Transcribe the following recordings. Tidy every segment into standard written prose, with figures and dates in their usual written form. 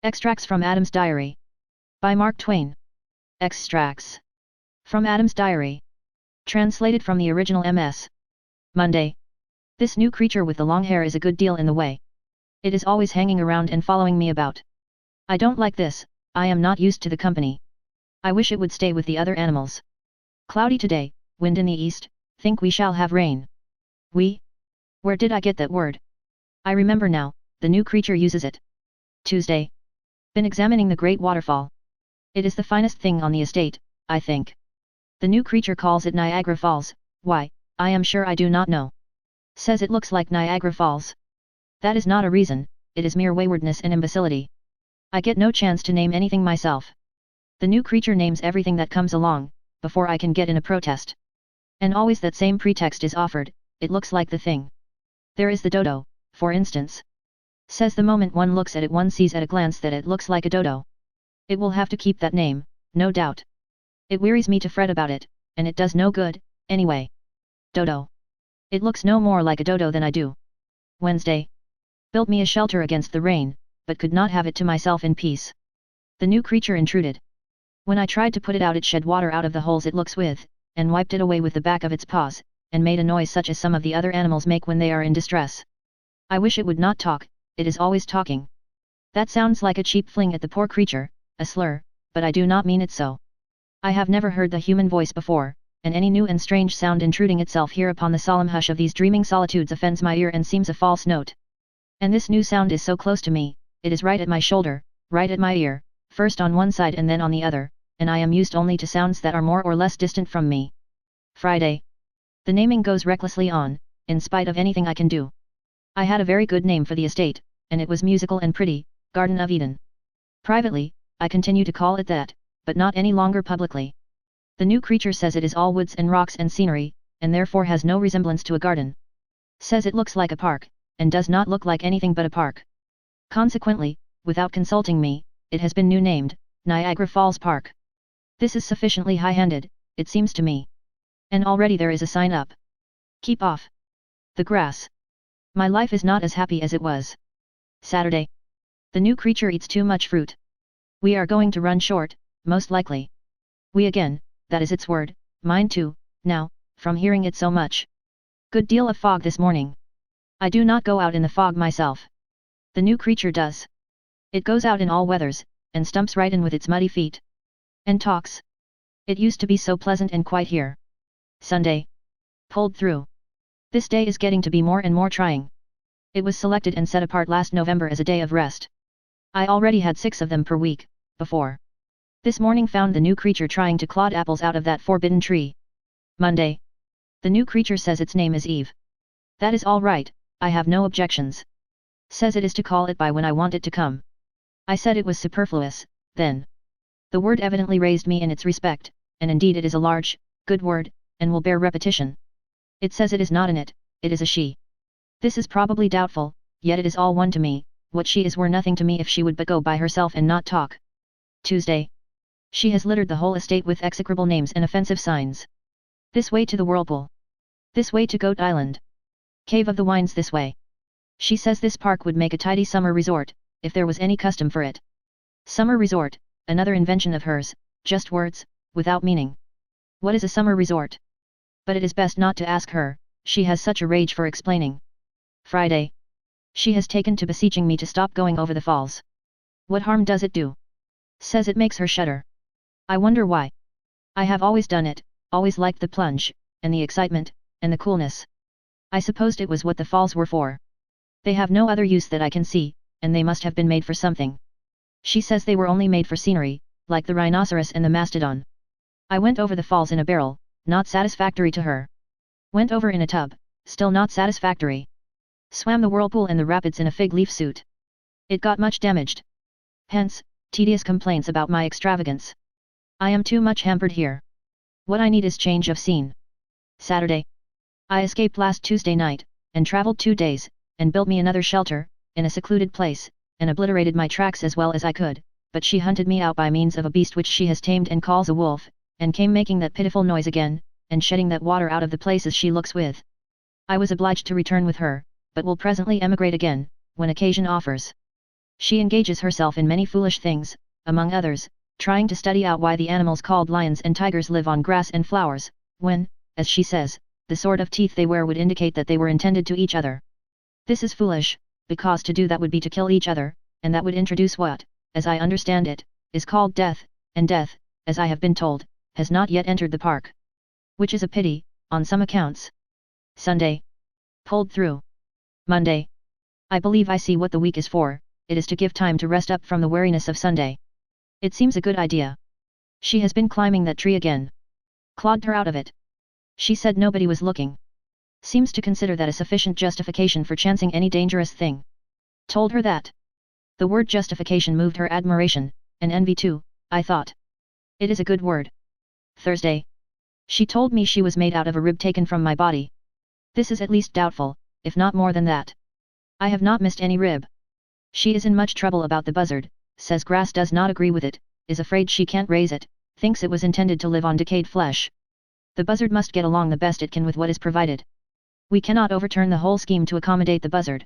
Extracts from Adam's Diary. By Mark Twain. Extracts from Adam's Diary. Translated from the original MS. Monday. This new creature with the long hair is a good deal in the way. It is always hanging around and following me about. I don't like this, I am not used to the company. I wish it would stay with the other animals. Cloudy today, wind in the east, think we shall have rain. We? Where did I get that word? I remember now, the new creature uses it. Tuesday. Been examining the great waterfall. It is the finest thing on the estate, I think. The new creature calls it Niagara Falls, why, I am sure I do not know. Says it looks like Niagara Falls. That is not a reason, it is mere waywardness and imbecility. I get no chance to name anything myself. The new creature names everything that comes along, before I can get in a protest. And always that same pretext is offered, it looks like the thing. There is the dodo, for instance. Says the moment one looks at it one sees at a glance that it looks like a dodo. It will have to keep that name, no doubt. It wearies me to fret about it, and it does no good, anyway. Dodo. It looks no more like a dodo than I do. Wednesday. Built me a shelter against the rain, but could not have it to myself in peace. The new creature intruded. When I tried to put it out it shed water out of the holes it looks with, and wiped it away with the back of its paws, and made a noise such as some of the other animals make when they are in distress. I wish it would not talk, it is always talking. That sounds like a cheap fling at the poor creature, a slur, but I do not mean it so. I have never heard the human voice before, and any new and strange sound intruding itself here upon the solemn hush of these dreaming solitudes offends my ear and seems a false note. And this new sound is so close to me, it is right at my shoulder, right at my ear, first on one side and then on the other, and I am used only to sounds that are more or less distant from me. Friday. The naming goes recklessly on, in spite of anything I can do. I had a very good name for the estate, and it was musical and pretty, Garden of Eden. Privately, I continue to call it that, but not any longer publicly. The new creature says it is all woods and rocks and scenery, and therefore has no resemblance to a garden. Says it looks like a park, and does not look like anything but a park. Consequently, without consulting me, it has been new named, Niagara Falls Park. This is sufficiently high-handed, it seems to me. And already there is a sign up. Keep off the grass. My life is not as happy as it was. Saturday. The new creature eats too much fruit. We are going to run short, most likely. We again, that is its word, mine too, now, from hearing it so much. Good deal of fog this morning. I do not go out in the fog myself. The new creature does. It goes out in all weathers, and stumps right in with its muddy feet. And talks. It used to be so pleasant and quiet here. Sunday. Pulled through. This day is getting to be more and more trying. It was selected and set apart last November as a day of rest. I already had 6 of them per week, before. This morning found the new creature trying to clod apples out of that forbidden tree. Monday. The new creature says its name is Eve. That is all right, I have no objections. Says it is to call it by when I want it to come. I said it was superfluous, then. The word evidently raised me in its respect, and indeed it is a large, good word, and will bear repetition. It says it is not an it, it is a she. This is probably doubtful, yet it is all one to me, what she is were nothing to me if she would but go by herself and not talk. Tuesday. She has littered the whole estate with execrable names and offensive signs. This way to the whirlpool. This way to Goat Island. Cave of the Wines this way. She says this park would make a tidy summer resort, if there was any custom for it. Summer resort, another invention of hers, just words, without meaning. What is a summer resort? But it is best not to ask her, she has such a rage for explaining. Friday. She has taken to beseeching me to stop going over the falls. What harm does it do? Says it makes her shudder. I wonder why. I have always done it, always liked the plunge, and the excitement, and the coolness. I supposed it was what the falls were for. They have no other use that I can see, and they must have been made for something. She says they were only made for scenery, like the rhinoceros and the mastodon. I went over the falls in a barrel, not satisfactory to her. Went over in a tub, still not satisfactory. Swam the whirlpool and the rapids in a fig leaf suit. It got much damaged. Hence, tedious complaints about my extravagance. I am too much hampered here. What I need is change of scene. Saturday. I escaped last Tuesday night, and travelled 2 days, and built me another shelter, in a secluded place, and obliterated my tracks as well as I could, but she hunted me out by means of a beast which she has tamed and calls a wolf, and came making that pitiful noise again, and shedding that water out of the places she looks with. I was obliged to return with her, but will presently emigrate again, when occasion offers. She engages herself in many foolish things, among others, trying to study out why the animals called lions and tigers live on grass and flowers, when, as she says, the sort of teeth they wear would indicate that they were intended to each other. This is foolish, because to do that would be to kill each other, and that would introduce what, as I understand it, is called death, and death, as I have been told, has not yet entered the park. Which is a pity, on some accounts. Sunday. Pulled through. Monday. I believe I see what the week is for, it is to give time to rest up from the weariness of Sunday. It seems a good idea. She has been climbing that tree again. Clawed her out of it. She said nobody was looking. Seems to consider that a sufficient justification for chancing any dangerous thing. Told her that. The word justification moved her admiration, and envy too, I thought. It is a good word. Thursday. She told me she was made out of a rib taken from my body. This is at least doubtful, if not more than that. I have not missed any rib. She is in much trouble about the buzzard, says grass does not agree with it, is afraid she can't raise it, thinks it was intended to live on decayed flesh. The buzzard must get along the best it can with what is provided. We cannot overturn the whole scheme to accommodate the buzzard.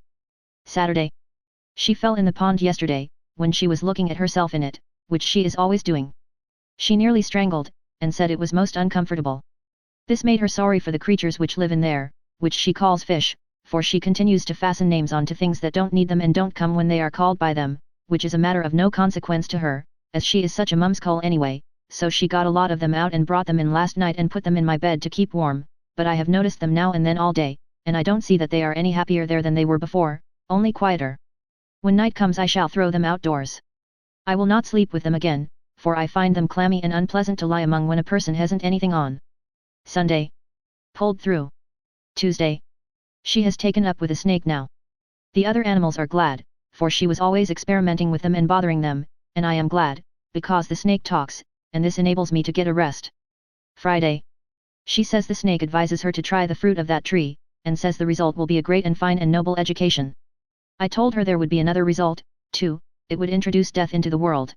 Saturday. She fell in the pond yesterday, when she was looking at herself in it, which she is always doing. She nearly strangled, and said it was most uncomfortable. This made her sorry for the creatures which live in there, which she calls fish, for she continues to fasten names on to things that don't need them and don't come when they are called by them, which is a matter of no consequence to her, as she is such a mumskull anyway, so she got a lot of them out and brought them in last night and put them in my bed to keep warm, but I have noticed them now and then all day, and I don't see that they are any happier there than they were before, only quieter. When night comes I shall throw them outdoors. I will not sleep with them again, for I find them clammy and unpleasant to lie among when a person hasn't anything on. Sunday. Pulled through. Tuesday. She has taken up with a snake now. The other animals are glad, for she was always experimenting with them and bothering them, and I am glad, because the snake talks, and this enables me to get a rest. Friday. She says the snake advises her to try the fruit of that tree, and says the result will be a great and fine and noble education. I told her there would be another result, too, it would introduce death into the world.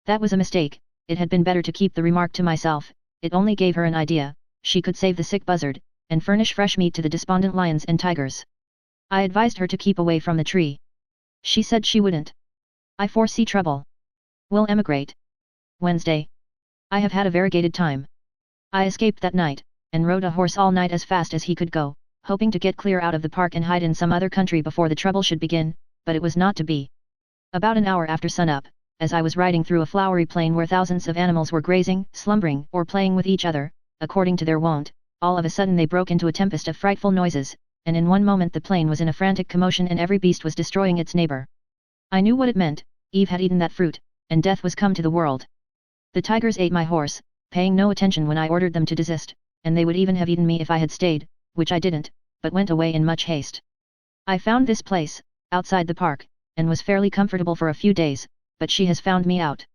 That was a mistake, it had been better to keep the remark to myself, it only gave her an idea, she could save the sick buzzard, and furnish fresh meat to the despondent lions and tigers. I advised her to keep away from the tree. She said she wouldn't. I foresee trouble. Will emigrate. Wednesday. I have had a variegated time. I escaped that night, and rode a horse all night as fast as he could go, hoping to get clear out of the park and hide in some other country before the trouble should begin, but it was not to be. About an hour after sunup, as I was riding through a flowery plain where thousands of animals were grazing, slumbering, or playing with each other, according to their wont, all of a sudden they broke into a tempest of frightful noises, and in one moment the plain was in a frantic commotion and every beast was destroying its neighbor. I knew what it meant, Eve had eaten that fruit, and death was come to the world. The tigers ate my horse, paying no attention when I ordered them to desist, and they would even have eaten me if I had stayed, which I didn't, but went away in much haste. I found this place, outside the park, and was fairly comfortable for a few days, but she has found me out.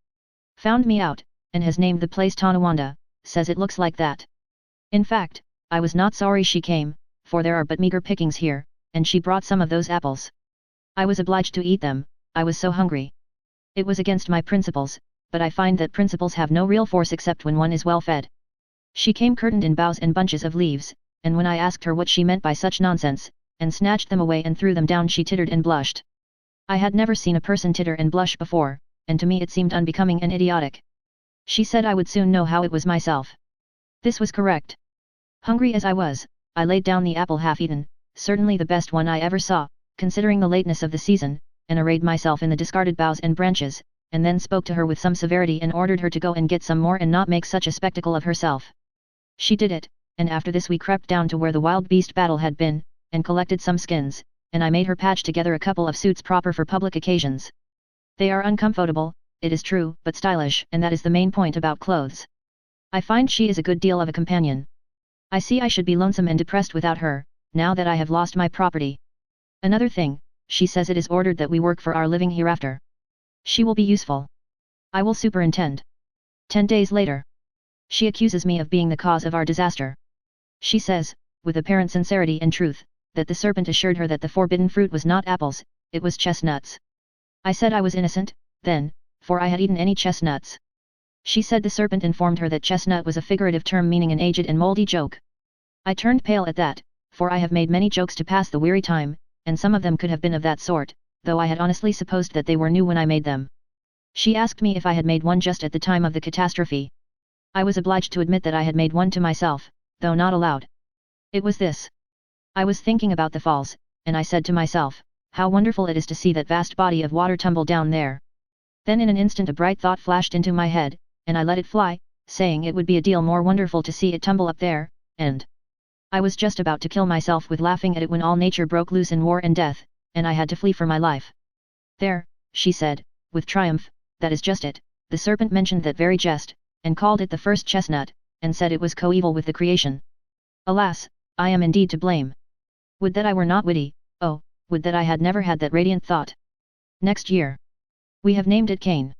Found me out, and has named the place Tonawanda, says it looks like that. In fact, I was not sorry she came, for there are but meager pickings here, and she brought some of those apples. I was obliged to eat them, I was so hungry. It was against my principles, but I find that principles have no real force except when one is well fed. She came curtained in boughs and bunches of leaves, and when I asked her what she meant by such nonsense, and snatched them away and threw them down, she tittered and blushed. I had never seen a person titter and blush before, and to me it seemed unbecoming and idiotic. She said I would soon know how it was myself. This was correct. Hungry as I was, I laid down the apple half-eaten, certainly the best one I ever saw, considering the lateness of the season, and arrayed myself in the discarded boughs and branches, and then spoke to her with some severity and ordered her to go and get some more and not make such a spectacle of herself. She did it, and after this we crept down to where the wild beast battle had been, and collected some skins, and I made her patch together a couple of suits proper for public occasions. They are uncomfortable, it is true, but stylish, and that is the main point about clothes. I find she is a good deal of a companion. I see I should be lonesome and depressed without her, now that I have lost my property. Another thing, she says it is ordered that we work for our living hereafter. She will be useful. I will superintend. 10 days later. She accuses me of being the cause of our disaster. She says, with apparent sincerity and truth, that the serpent assured her that the forbidden fruit was not apples, it was chestnuts. I said I was innocent, then, for I had eaten any chestnuts. She said the serpent informed her that chestnut was a figurative term meaning an aged and moldy joke. I turned pale at that, for I have made many jokes to pass the weary time, and some of them could have been of that sort, though I had honestly supposed that they were new when I made them. She asked me if I had made one just at the time of the catastrophe. I was obliged to admit that I had made one to myself, though not aloud. It was this. I was thinking about the falls, and I said to myself, how wonderful it is to see that vast body of water tumble down there. Then in an instant a bright thought flashed into my head, and I let it fly, saying it would be a deal more wonderful to see it tumble up there, and I was just about to kill myself with laughing at it when all nature broke loose in war and death, and I had to flee for my life. There, she said, with triumph, that is just it, the serpent mentioned that very jest, and called it the first chestnut, and said it was coeval with the creation. Alas, I am indeed to blame. Would that I were not witty, oh, would that I had never had that radiant thought. Next year. We have named it Cain.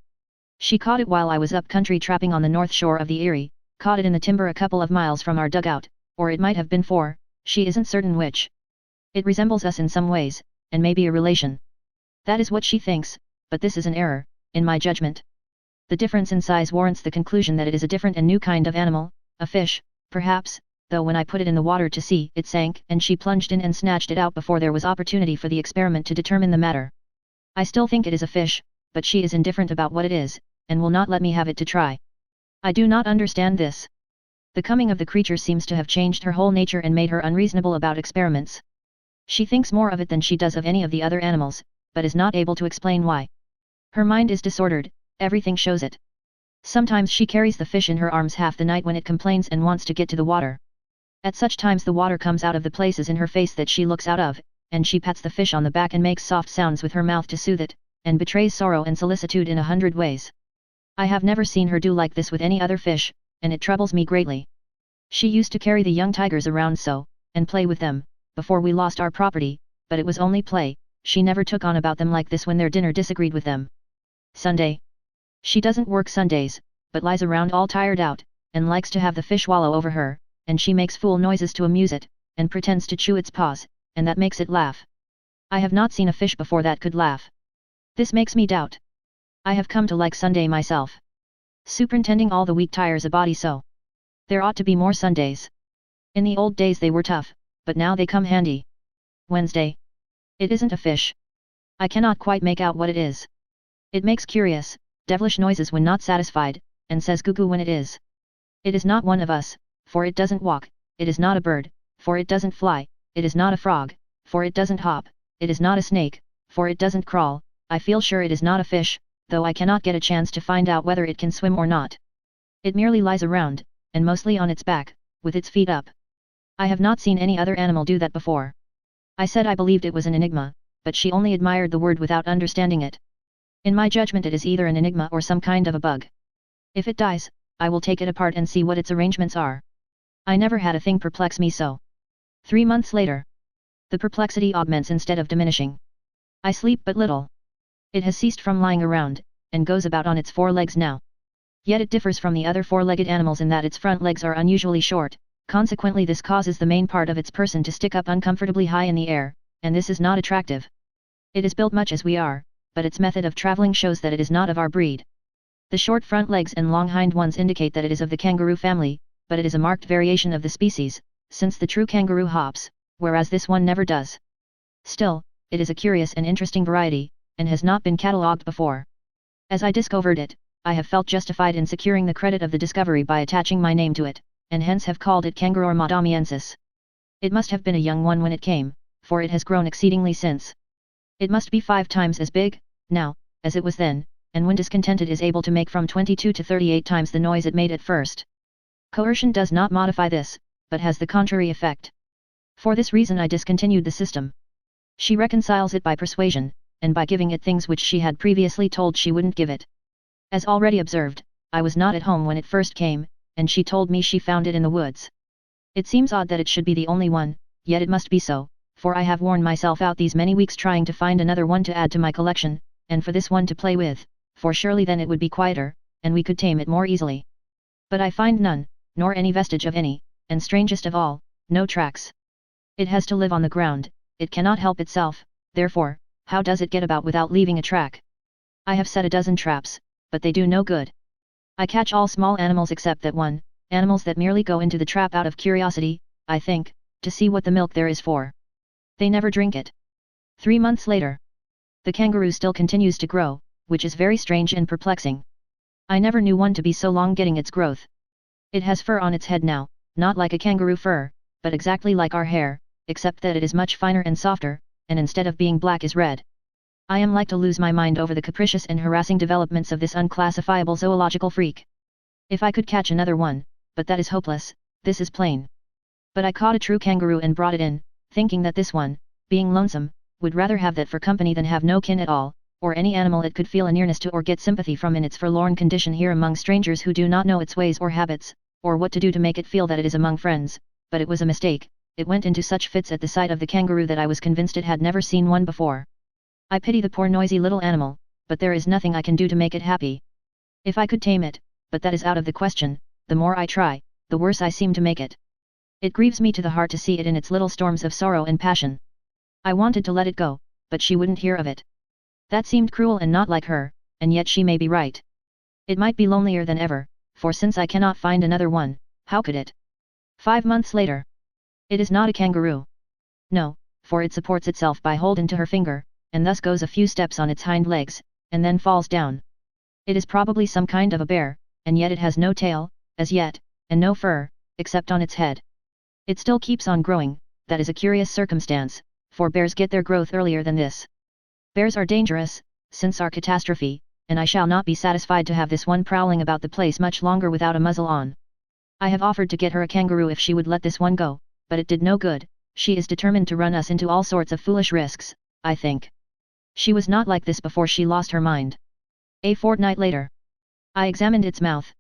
She caught it while I was up country trapping on the north shore of the Erie, caught it in the timber a couple of miles from our dugout, or it might have been four, she isn't certain which. It resembles us in some ways, and may be a relation. That is what she thinks, but this is an error, in my judgment. The difference in size warrants the conclusion that it is a different and new kind of animal, a fish, perhaps, though when I put it in the water to see, it sank and she plunged in and snatched it out before there was opportunity for the experiment to determine the matter. I still think it is a fish, but she is indifferent about what it is, and will not let me have it to try. I do not understand this. The coming of the creature seems to have changed her whole nature and made her unreasonable about experiments. She thinks more of it than she does of any of the other animals, but is not able to explain why. Her mind is disordered, everything shows it. Sometimes she carries the fish in her arms half the night when it complains and wants to get to the water. At such times the water comes out of the places in her face that she looks out of, and she pats the fish on the back and makes soft sounds with her mouth to soothe it, and betrays sorrow and solicitude in 100 ways. I have never seen her do like this with any other fish, and it troubles me greatly. She used to carry the young tigers around so, and play with them, before we lost our property, but it was only play, she never took on about them like this when their dinner disagreed with them. Sunday. She doesn't work Sundays, but lies around all tired out, and likes to have the fish wallow over her, and she makes fool noises to amuse it, and pretends to chew its paws, and that makes it laugh. I have not seen a fish before that could laugh. This makes me doubt. I have come to like Sunday myself. Superintending all the week tires a body so. There ought to be more Sundays. In the old days they were tough, but now they come handy. Wednesday. It isn't a fish. I cannot quite make out what it is. It makes curious, devilish noises when not satisfied, and says goo-goo when it is. It is not one of us, for it doesn't walk, it is not a bird, for it doesn't fly, it is not a frog, for it doesn't hop, it is not a snake, for it doesn't crawl, I feel sure it is not a fish, though I cannot get a chance to find out whether it can swim or not. It merely lies around, and mostly on its back, with its feet up. I have not seen any other animal do that before. I said I believed it was an enigma, but she only admired the word without understanding it. In my judgment it is either an enigma or some kind of a bug. If it dies, I will take it apart and see what its arrangements are. I never had a thing perplex me so. 3 months later. The perplexity augments instead of diminishing. I sleep but little. It has ceased from lying around, and goes about on its 4 legs now. Yet it differs from the other 4-legged animals in that its front legs are unusually short, consequently this causes the main part of its person to stick up uncomfortably high in the air, and this is not attractive. It is built much as we are, but its method of traveling shows that it is not of our breed. The short front legs and long hind ones indicate that it is of the kangaroo family, but it is a marked variation of the species, since the true kangaroo hops, whereas this one never does. Still, it is a curious and interesting variety, and has not been catalogued before. As I discovered it, I have felt justified in securing the credit of the discovery by attaching my name to it, and hence have called it Kangaroo madamiensis. It must have been a young one when it came, for it has grown exceedingly since. It must be 5 times as big, now, as it was then, and when discontented is able to make from 22 to 38 times the noise it made at first. Coercion does not modify this, but has the contrary effect. For this reason I discontinued the system. She reconciles it by persuasion, and by giving it things which she had previously told she wouldn't give it. As already observed, I was not at home when it first came, and she told me she found it in the woods. It seems odd that it should be the only one, yet it must be so, for I have worn myself out these many weeks trying to find another one to add to my collection, and for this one to play with, for surely then it would be quieter, and we could tame it more easily. But I find none, nor any vestige of any, and strangest of all, no tracks. It has to live on the ground, it cannot help itself, therefore, how does it get about without leaving a track? I have set a dozen traps, but they do no good. I catch all small animals except that one, animals that merely go into the trap out of curiosity, I think, to see what the milk there is for. They never drink it. 3 months later. The kangaroo still continues to grow, which is very strange and perplexing. I never knew one to be so long getting its growth. It has fur on its head now, not like a kangaroo fur, but exactly like our hair, except that it is much finer and softer, and instead of being black is red. I am like to lose my mind over the capricious and harassing developments of this unclassifiable zoological freak. If I could catch another one, but that is hopeless, this is plain. But I caught a true kangaroo and brought it in, thinking that this one, being lonesome, would rather have that for company than have no kin at all, or any animal it could feel a nearness to or get sympathy from in its forlorn condition here among strangers who do not know its ways or habits, or what to do to make it feel that it is among friends. But it was a mistake. It went into such fits at the sight of the kangaroo that I was convinced it had never seen one before. I pity the poor noisy little animal, but there is nothing I can do to make it happy. If I could tame it, but that is out of the question, the more I try, the worse I seem to make it. It grieves me to the heart to see it in its little storms of sorrow and passion. I wanted to let it go, but she wouldn't hear of it. That seemed cruel and not like her, and yet she may be right. It might be lonelier than ever, for since I cannot find another one, how could it? 5 months later. It is not a kangaroo. No, for it supports itself by holding to her finger, and thus goes a few steps on its hind legs, and then falls down. It is probably some kind of a bear, and yet it has no tail, as yet, and no fur, except on its head. It still keeps on growing. That is a curious circumstance, for bears get their growth earlier than this. Bears are dangerous, since our catastrophe, and I shall not be satisfied to have this one prowling about the place much longer without a muzzle on. I have offered to get her a kangaroo if she would let this one go, but it did no good. She is determined to run us into all sorts of foolish risks, I think. She was not like this before she lost her mind. A fortnight later. I examined its mouth.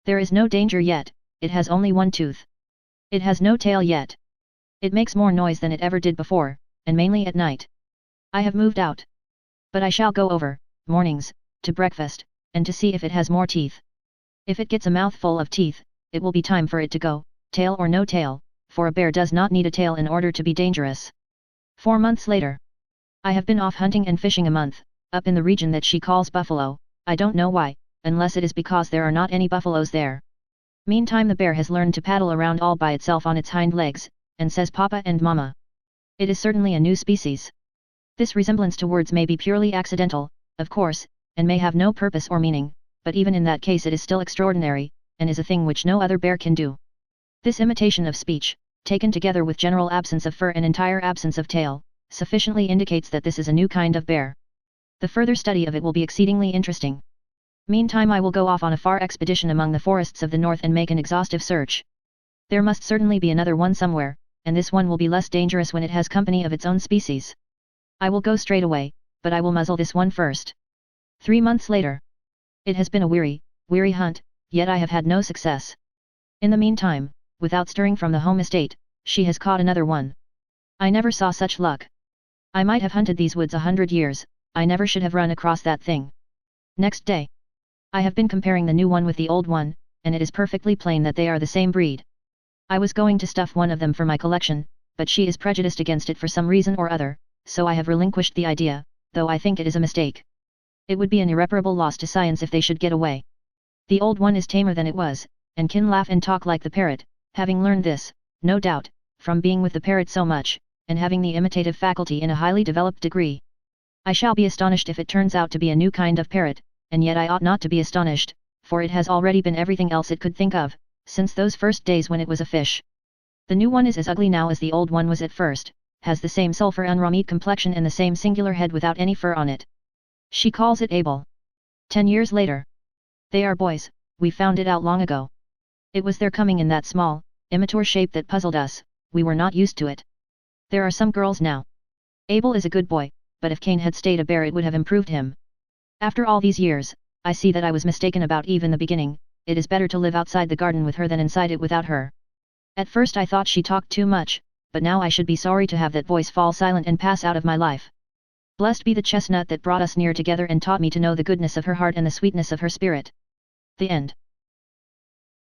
There is no danger yet, it has only one tooth. It has no tail yet. It makes more noise than it ever did before, and mainly at night. I have moved out. But I shall go over, mornings, to breakfast, and to see if it has more teeth. If it gets a mouthful of teeth, it will be time for it to go, tail or no tail, for a bear does not need a tail in order to be dangerous. 4 months later. I have been off hunting and fishing a month, up in the region that she calls Buffalo. I don't know why, unless it is because there are not any buffaloes there. Meantime the bear has learned to paddle around all by itself on its hind legs, and says Papa and Mama. It is certainly a new species. This resemblance to words may be purely accidental, of course, and may have no purpose or meaning, but even in that case it is still extraordinary, and is a thing which no other bear can do. This imitation of speech, taken together with general absence of fur and entire absence of tail, sufficiently indicates that this is a new kind of bear. The further study of it will be exceedingly interesting. Meantime I will go off on a far expedition among the forests of the north and make an exhaustive search. There must certainly be another one somewhere, and this one will be less dangerous when it has company of its own species. I will go straight away, but I will muzzle this one first. 3 months later. It has been a weary hunt, yet I have had no success. In the meantime, without stirring from the home estate, she has caught another one. I never saw such luck. I might have hunted these woods 100 years, I never should have run across that thing. Next day. I have been comparing the new one with the old one, and it is perfectly plain that they are the same breed. I was going to stuff one of them for my collection, but she is prejudiced against it for some reason or other, so I have relinquished the idea, though I think it is a mistake. It would be an irreparable loss to science if they should get away. The old one is tamer than it was, and can laugh and talk like the parrot, having learned this, no doubt, from being with the parrot so much, and having the imitative faculty in a highly developed degree. I shall be astonished if it turns out to be a new kind of parrot, and yet I ought not to be astonished, for it has already been everything else it could think of, since those first days when it was a fish. The new one is as ugly now as the old one was at first, has the same sulphur and raw meat complexion and the same singular head without any fur on it. She calls it Abel. 10 years later. They are boys, we found it out long ago. It was their coming in that small, immature shape that puzzled us, we were not used to it. There are some girls now. Abel is a good boy, but if Cain had stayed a bear it would have improved him. After all these years, I see that I was mistaken about even the beginning. It is better to live outside the garden with her than inside it without her. At first I thought she talked too much, but now I should be sorry to have that voice fall silent and pass out of my life. Blessed be the chestnut that brought us near together and taught me to know the goodness of her heart and the sweetness of her spirit. The end.